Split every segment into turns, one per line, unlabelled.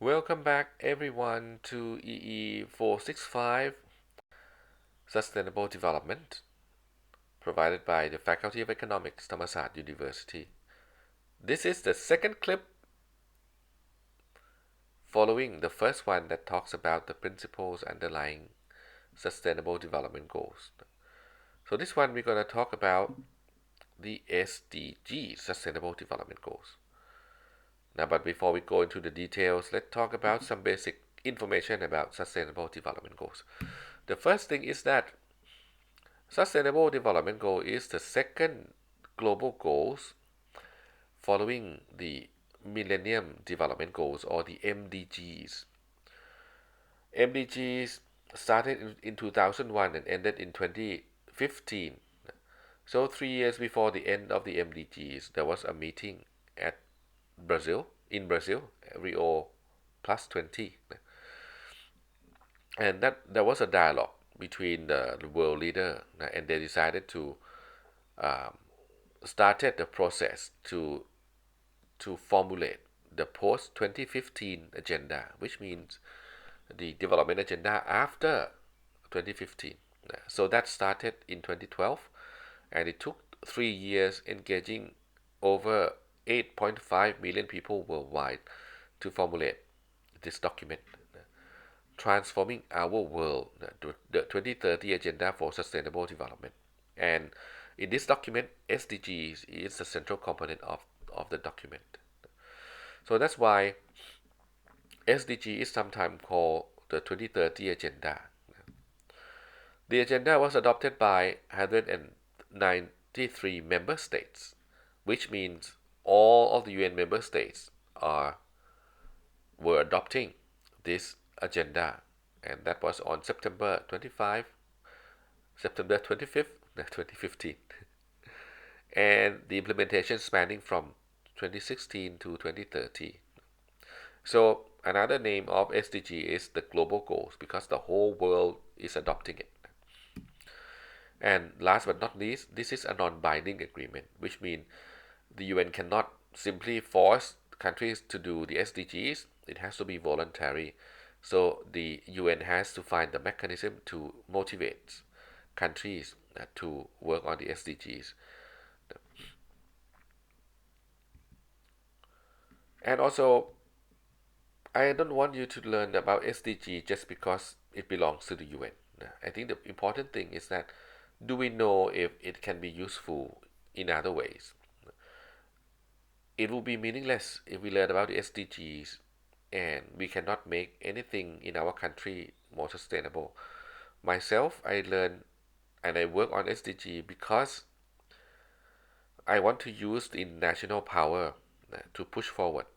Welcome back everyone to EE465 Sustainable Development, provided by the Faculty of Economics, Thammasat University. This is the second clip following the first one that talks about the principles underlying Sustainable Development Goals. So this one we're going to talk about the SDGs, Sustainable Development Goals. Now, but before we go into the details, let's talk about some basic information about Sustainable Development Goals. The first thing is that Sustainable Development Goal is the second global goals following the Millennium Development Goals, or the MDGs. MDGs started in 2001 and ended in 2015. So 3 years before the end of the MDGs, there was a meeting at in Brazil, Rio plus 20. And that there was a dialogue between the world leader, and they decided to um, started the process to formulate the post 2015 agenda, which means the development agenda after 2015. So that started in 2012, and it took 3 years, engaging over 8.5 million people worldwide to formulate this document, transforming our world, the 2030 Agenda for Sustainable Development. And in this document, SDGs is the central component of the document. So that's why SDG is sometimes called the 2030 Agenda. The agenda was adopted by 193 member states, which means all of the UN member states were adopting this agenda, and that was on September 25th, 2015, and the implementation spanning from 2016 to 2030. So another name of SDG is the global goals, because the whole world is adopting it. And last but not least, this is a non-binding agreement, which means the UN cannot simply force countries to do the SDGs. It has to be voluntary. So the UN has to find the mechanism to motivate countries to work on the SDGs. And also, I don't want you to learn about SDG just because it belongs to the UN. I think the important thing is that, do we know if it can be useful in other ways? It will be meaningless if we learn about the SDGs and we cannot make anything in our country more sustainable. Myself, I learn and I work on SDG because I want to use the national power to push forward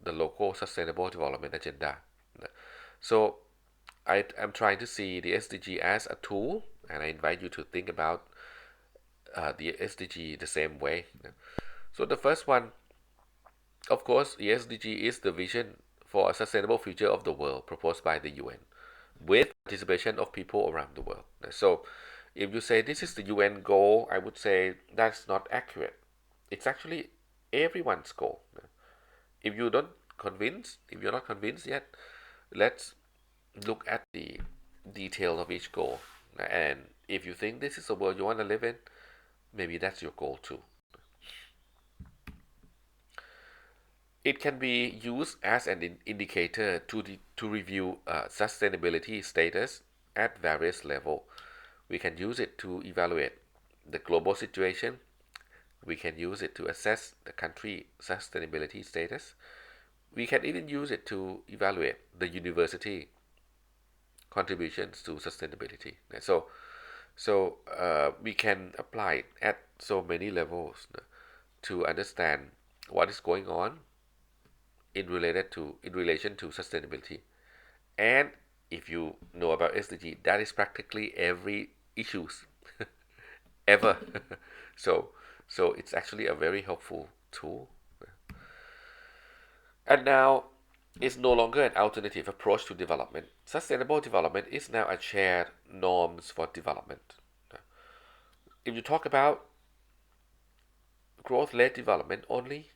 the local sustainable development agenda. So I am trying to see the SDG as a tool, and I invite you to think about the SDG the same way. So the first one, of course, the SDG is the vision for a sustainable future of the world proposed by the UN, with participation of people around the world. So if you say this is the UN goal, I would say that's not accurate. It's actually everyone's goal. If you don't if you're not convinced yet, let's look at the detail of each goal. And if you think this is the world you want to live in, maybe that's your goal too. It can be used as an indicator to review sustainability status at various levels. We can use it to evaluate the global situation. We can use it to assess the country sustainability status. We can even use it to evaluate the university contributions to sustainability. So we can apply it at so many levels to understand what is going on in relation to sustainability. And if you know about SDG, that is practically every issues ever. so so it's actually a very helpful tool. And now it's no longer an alternative approach to development. Sustainable development is now a shared norms for development. If you talk about growth-led development only,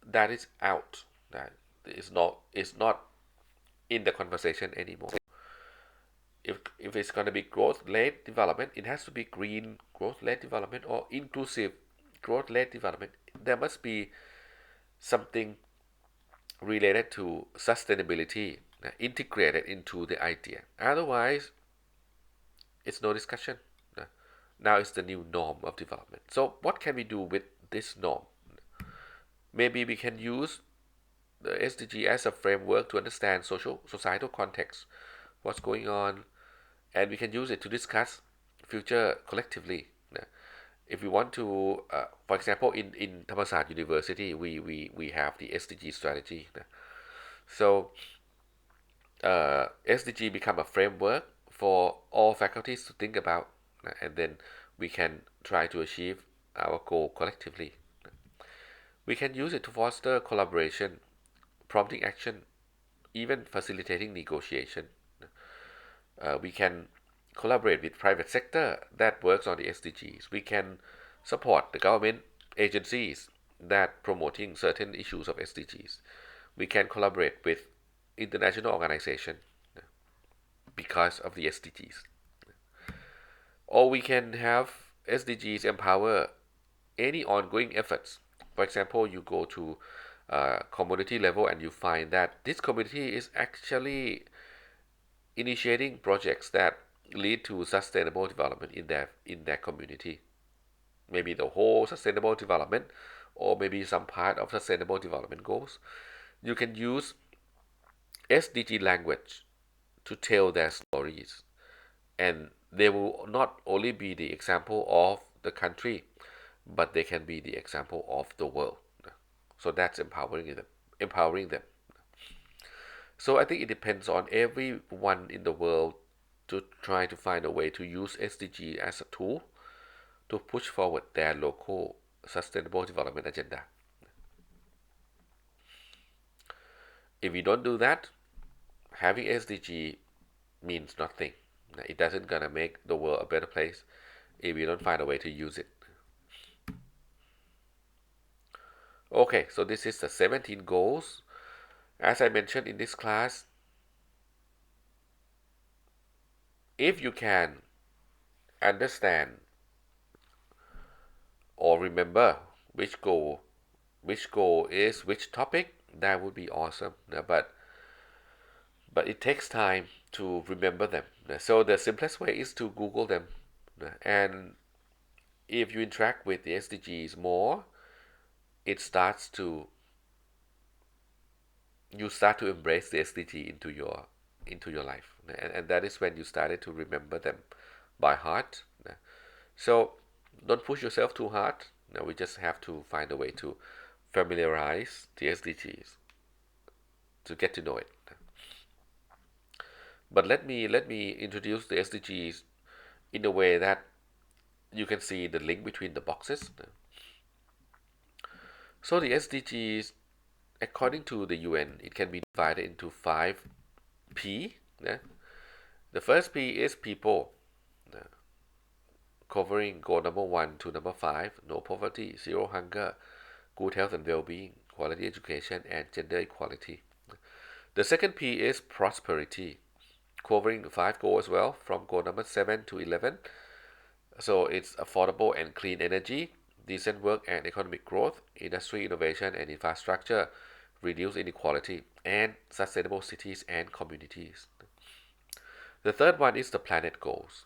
that is out. That is not in the conversation anymore. If it's going to be growth-led development, it has to be green growth-led development or inclusive growth-led development. There must be something related to sustainability integrated into the idea. Otherwise, it's no discussion. Now it's the new norm of development. So what can we do with this norm? Maybe we can use the SDG as a framework to understand societal context, what's going on, and we can use it to discuss future collectively. If we want to, for example, in Thammasat University, we have the SDG strategy. So SDG become a framework for all faculties to think about, and then we can try to achieve our goal collectively. We can use it to foster collaboration, prompting action, even facilitating negotiation. We can collaborate with private sector that works on the SDGs. We can support the government agencies that promoting certain issues of SDGs. We can collaborate with international organization because of the SDGs. Or we can have SDGs empower any ongoing efforts. For example, you go to community level and you find that this community is actually initiating projects that lead to sustainable development in their community. Maybe the whole sustainable development, or maybe some part of sustainable development goals. You can use SDG language to tell their stories, and they will not only be the example of the country, but they can be the example of the world. So that's empowering them. Empowering them. So I think it depends on everyone in the world to try to find a way to use SDG as a tool to push forward their local sustainable development agenda. If we don't do that, having SDG means nothing. It doesn't gonna make the world a better place if we don't find a way to use it. Okay, so this is the 17 goals. As I mentioned in this class, if you can understand or remember which goal is which topic, that would be awesome. But it takes time to remember them. So the simplest way is to Google them. And if you interact with the SDGs more, it starts to you start to embrace the SDG into your life, and that is when you started to remember them by heart. So don't push yourself too hard. Now we just have to find a way to familiarize the SDGs to get to know it. But let me introduce the SDGs in a way that you can see the link between the boxes. So the SDGs, according to the UN, it can be divided into 5P. The first P is people, covering goal number 1 to number 5: no poverty, zero hunger, good health and well-being, quality education, and gender equality. The second P is prosperity, covering the 5 goals as well, from goal number 7 to 11. So it's affordable and clean energy, decent work and economic growth, industry innovation and infrastructure, reduce inequality, and sustainable cities and communities. The third one is the planet goals.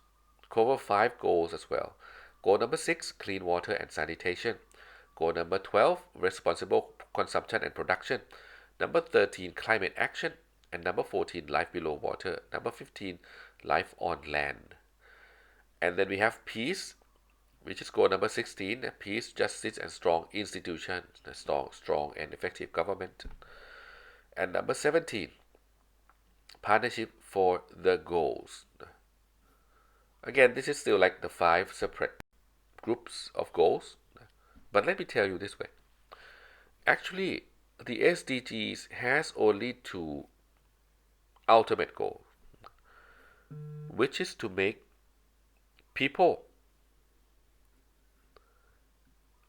Cover 5 goals as well. Goal number 6, clean water and sanitation. Goal number 12, responsible consumption and production. Number 13, climate action. And number 14, life below water. Number 15, life on land. And then we have peace, which is goal number 16, peace, justice, and strong institutions, strong and effective government. And number 17, partnership for the goals. Again, this is still like the 5 separate groups of goals, but let me tell you this way. Actually, the SDGs has only 2 ultimate goals, which is to make people,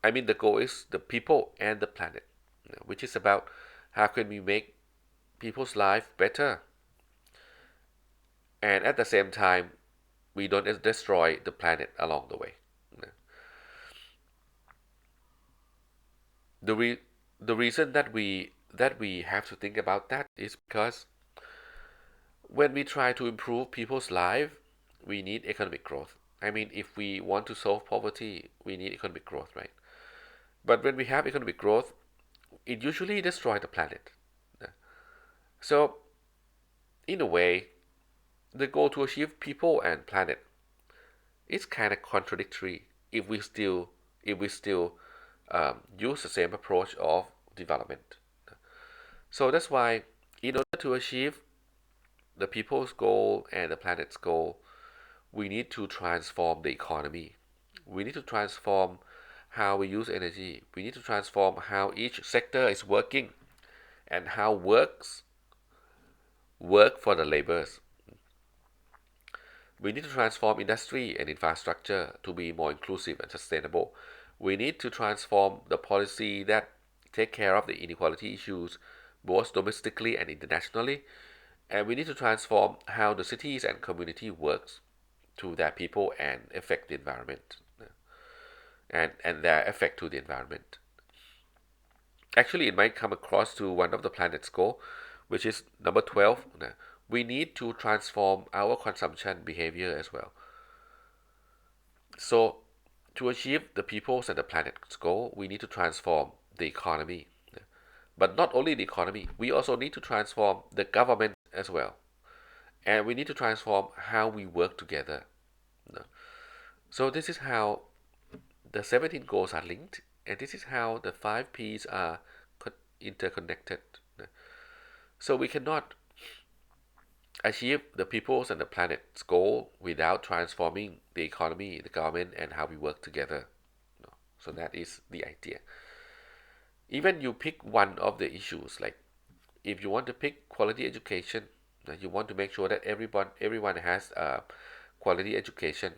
the goal is the people and the planet, which is about how can we make people's life better, and at the same time, we don't destroy the planet along the way. The re- the reason that we have to think about that is because when we try to improve people's life, we need economic growth. I mean, if we want to solve poverty, we need economic growth, right? But when we have economic growth, it usually destroys the planet. So, in a way, the goal to achieve people and planet is kind of contradictory if we still use the same approach of development. So that's why, in order to achieve the people's goal and the planet's goal, we need to transform the economy. We need to transform how we use energy. We need to transform how each sector is working and how work for the laborers. We need to transform industry and infrastructure to be more inclusive and sustainable. We need to transform the policy that take care of the inequality issues both domestically and internationally. And we need to transform how the cities and community works to their people and affect the environment and their effect to the environment. Actually, it might come across to one of the planet's goal, which is number 12. We need to transform our consumption behavior as well. So, to achieve the people's and the planet's goal, we need to transform the economy. But not only the economy, we also need to transform the government as well. And we need to transform how we work together. So, this is how the 17 goals are linked, and this is how the 5 P's are interconnected. So, we cannot achieve the people's and the planet's goal without transforming the economy, the government, and how we work together. So that is the idea. Even you pick one of the issues, like if you want to pick quality education, you want to make sure that everyone has a quality education.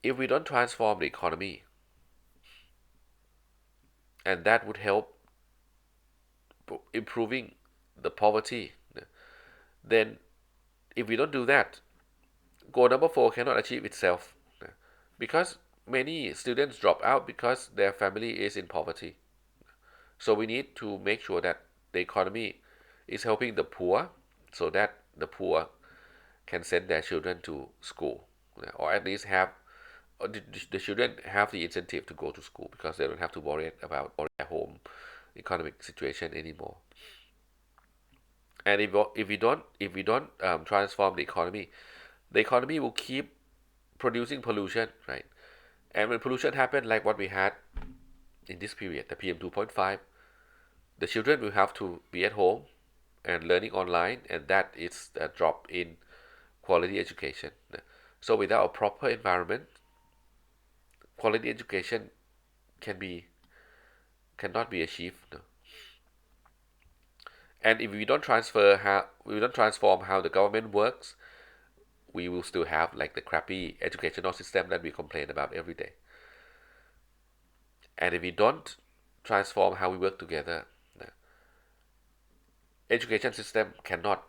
If we don't transform the economy, and that would help improving the poverty, then if we don't do that, goal number 4 cannot achieve itself because many students drop out because their family is in poverty. So we need to make sure that the economy is helping the poor so that the poor can send their children to school, or at least have or the children have the incentive to go to school because they don't have to worry about their home economic situation anymore. And if we don't transform the economy will keep producing pollution, right? And when pollution happens, like what we had in this period, the PM 2.5, the children will have to be at home and learning online, and that is a drop in quality education. So without a proper environment, quality education can be cannot be achieved. And if we don't transform how the government works, we will still have like the crappy educational system that we complain about every day. And if we don't transform how we work together, the education system cannot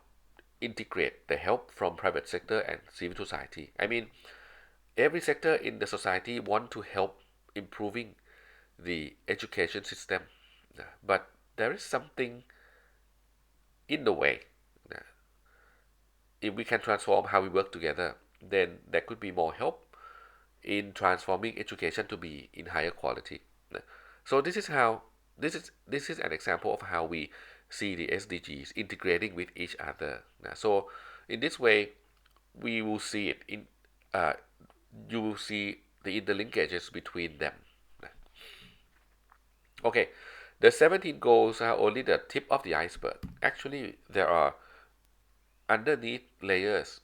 integrate the help from private sector and civil society. I mean, every sector in the society want to help improving the education system, but there is something in the way. If we can transform how we work together, then there could be more help in transforming education to be in higher quality. So this is an example of how we see the SDGs integrating with each other. So in this way, we will see it in uh, you will see the interlinkages between them. Okay, the 17 goals are only the tip of the iceberg. Actually, there are underneath layers.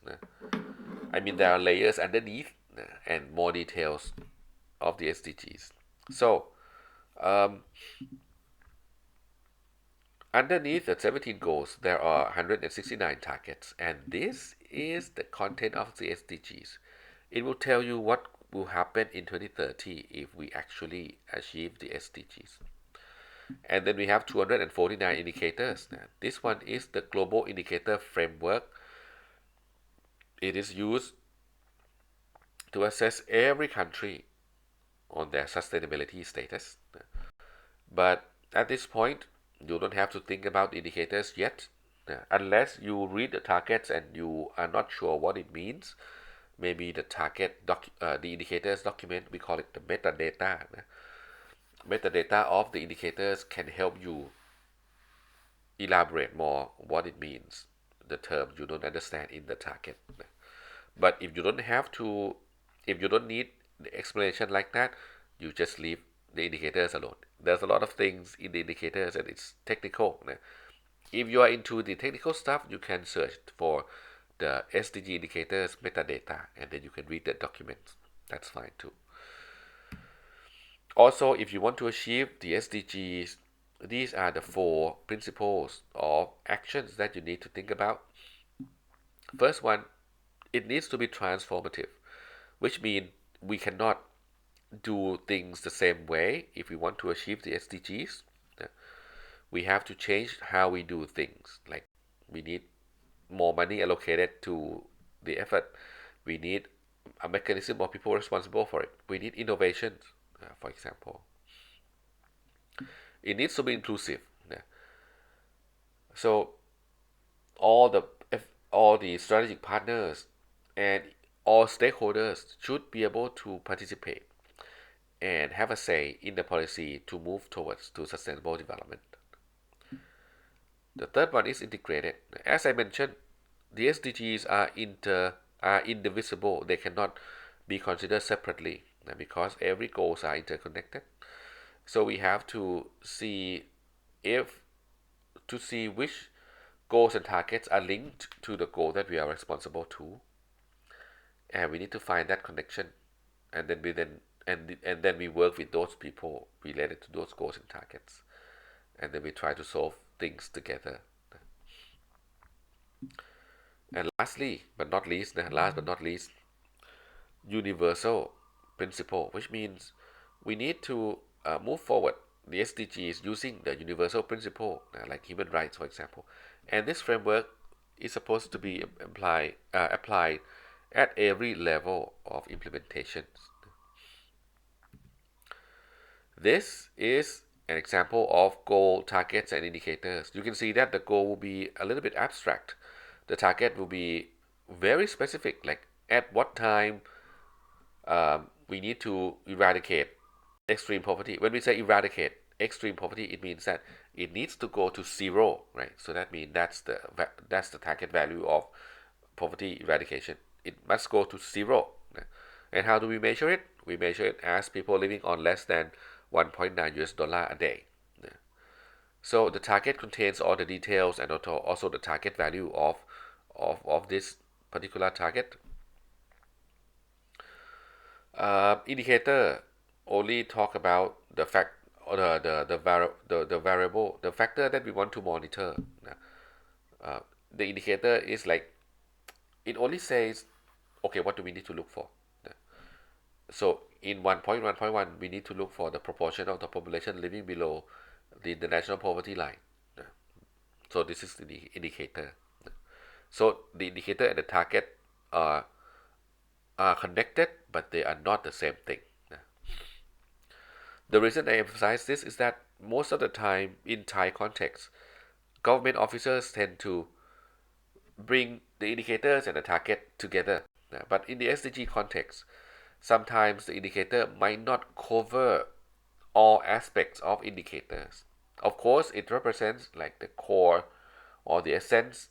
I mean, there are layers underneath and more details of the SDGs. So, um, underneath the 17 goals, there are 169 targets, and this is the content of the SDGs. It will tell you what will happen in 2030 if we actually achieve the SDGs. And then we have 249 indicators. This one is the global indicator framework It is used to assess every country on their sustainability status. But at this point, you don't have to think about indicators yet, unless you read the targets and you are not sure what it means. Maybe the indicators document, we call it the metadata. Metadata of the indicators can help you elaborate more what it means, the term you don't understand in the target. But if you don't need the explanation like that, you just leave the indicators alone. There's a lot of things in the indicators and it's technical. If you are into the technical stuff, you can search for the SDG indicators metadata and then you can read the documents. That's fine too. Also, if you want to achieve the SDGs, these are the four principles of actions that you need to think about. First one, it needs to be transformative, which means we cannot do things the same way if we want to achieve the SDGs. We have to change how we do things. Like we need more money allocated to the effort. We need a mechanism of people responsible for it. We need innovations, for example. It needs to be inclusive. So all the all the strategic partners and all stakeholders should be able to participate and have a say in the policy to move towards to sustainable development. The third one is integrated. As I mentioned, the SDGs are indivisible. They cannot be considered separately because every goals are interconnected. So we have to see if to see which goals and targets are linked to the goal that we are responsible to, and we need to find that connection, and then we work with those people related to those goals and targets, and then we try to solve things together. And last but not least, universal principle, which means we need to move forward the SDGs using the universal principle, like human rights, for example. And this framework is supposed to be applied at every level of implementation. This is an example of goal, targets, and indicators. You can see that the goal will be a little bit abstract. The target will be very specific, like at what time we need to eradicate extreme poverty. When we say eradicate extreme poverty, it means that it needs to go to zero, right? So that means that's the target value of poverty eradication. It must go to zero. And how do we measure it? We measure it as people living on less than 1.9 US dollar a day. So the target contains all the details and also the target value of this particular target. Indicator only talk about the fact or the variable, the factor that we want to monitor. The indicator is like it only says, okay, what do we need to look for? So in 1.1.1, we need to look for the proportion of the population living below the international poverty line. So this is the indicator. So the indicator and the target are connected, but they are not the same thing. The reason I emphasize this is that most of the time in Thai context, government officers tend to bring the indicators and the target together. But in the SDG context, sometimes the indicator might not cover all aspects of indicators. Of course, it represents like the core or the essence,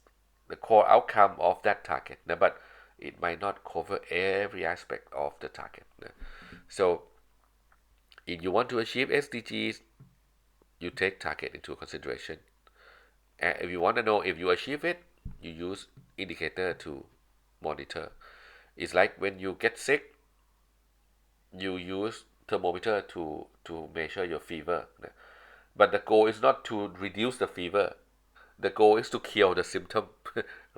the core outcome of that target, but it might not cover every aspect of the target. So if you want to achieve SDGs, you take target into consideration. And if you want to know if you achieve it, you use indicator to monitor. It's like when you get sick, you use thermometer to measure your fever. But the goal is not to reduce the fever. The goal is to kill the symptom,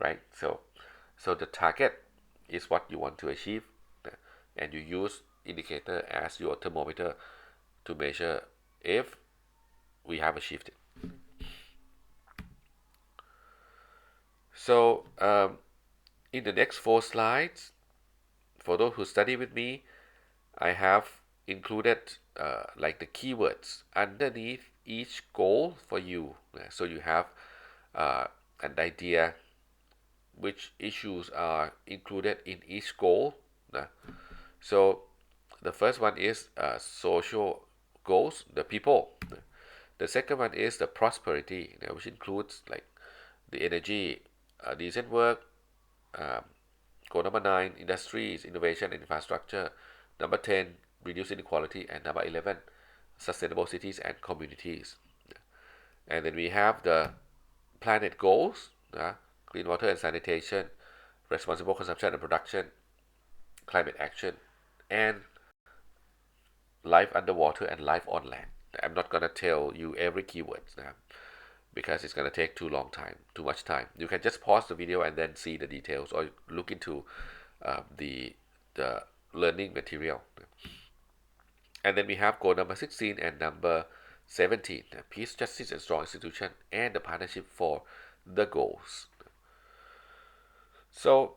right? So the target is what you want to achieve, and you use indicator as your thermometer to measure if we have achieved it. So In the next 4 slides, for those who study with me, I have included like the keywords underneath each goal for you. So you have uh, an idea which issues are included in each goal. So the first one is social goals, the people. The second one is the prosperity, which includes like the energy, decent work. Um, Goal number 9, industries, innovation, and infrastructure. Number 10, reduce inequality. And number 11, sustainable cities and communities. And then we have the planet goals, clean water and sanitation, responsible consumption and production, climate action, and life underwater and life on land. I'm not going to tell you every keyword because it's going to take too much time. You can just pause the video and then see the details or look into the learning material. And then we have goal number 16 and number 17, peace, justice, and strong institution, and the partnership for the goals. So,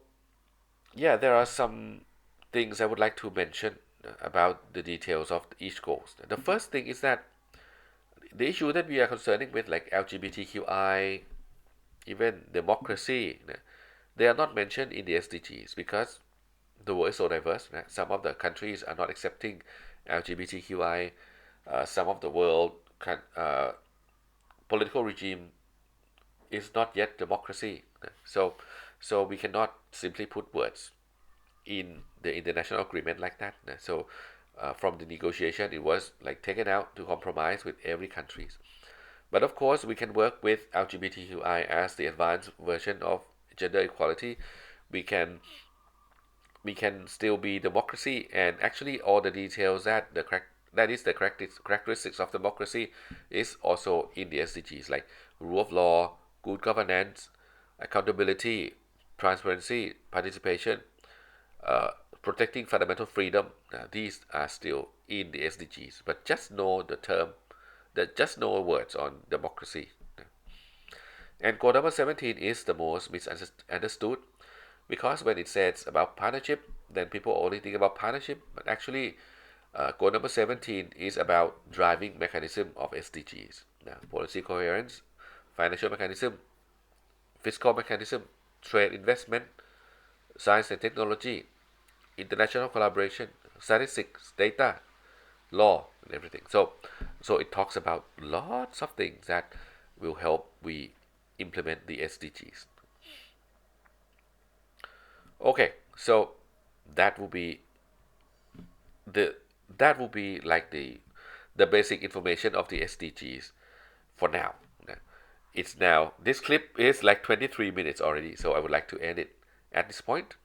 yeah, there are some things I would like to mention about the details of each goal. The first thing is that the issue that we are concerning with, like LGBTQI, even democracy, they are not mentioned in the SDGs because the world is so diverse. Some of the countries are not accepting LGBTQI. Some of the world political regime is not yet democracy. So, so we cannot simply put words in the international agreement like that. So, from the negotiation, it was like taken out to compromise with every country. But of course, we can work with LGBTQI as the advanced version of gender equality. We can we can still be democracy, and actually all the details that is the characteristics of democracy is also in the SDGs, like rule of law, good governance, accountability, transparency, participation, uh, protecting fundamental freedom. These are still in the SDGs, but just know the term, just know words on democracy. And goal number 17 is the most misunderstood because when it says about partnership, then people only think about partnership, but actually, goal number 17 is about driving mechanism of SDGs. Now, policy coherence, financial mechanism, fiscal mechanism, trade investment, science and technology, international collaboration, statistics, data, law, and everything. So it talks about lots of things that will help we implement the SDGs. Okay, so that will be the that will be like the basic information of the SDGs for now. It's now this clip is like 23 minutes already, so I would like to end it at this point.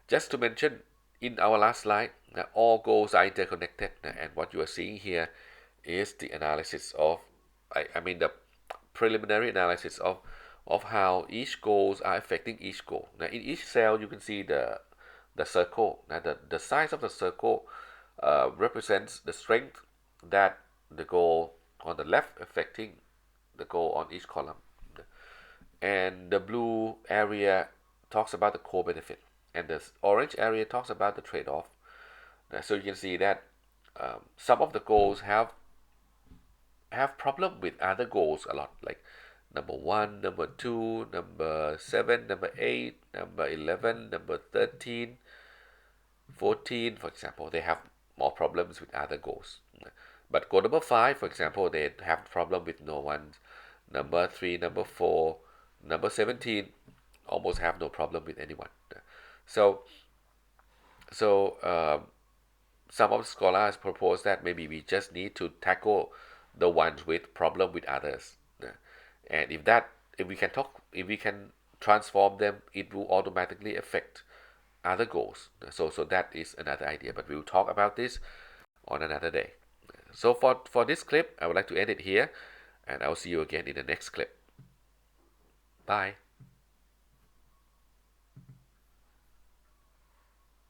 Just to mention in our last slide, all goals are interconnected, and what you are seeing here is the analysis of, I mean the preliminary analysis of how each goals are affecting each goal. Now, in each cell, you can see the circle. Now, the size of the circle represents the strength that the goal on the left affecting the goal on each column. And the blue area talks about the core benefit, and the orange area talks about the trade-off. So you can see that some of the goals have problem with other goals a lot, like number 1, number 2, number 7, number 8, number 11, number 13, 14, for example. They have more problems with other goals. But goal number 5, for example, they have problem with no one. Number 3, number 4, number 17 almost have no problem with anyone. So, so some of the scholars propose that maybe we just need to tackle the ones with problem with others, and if we can transform them, it will automatically affect other goals. So that is another idea, but we will talk about this on another day. So for this clip, I would like to end it here, and I'll see you again in the next clip. Bye.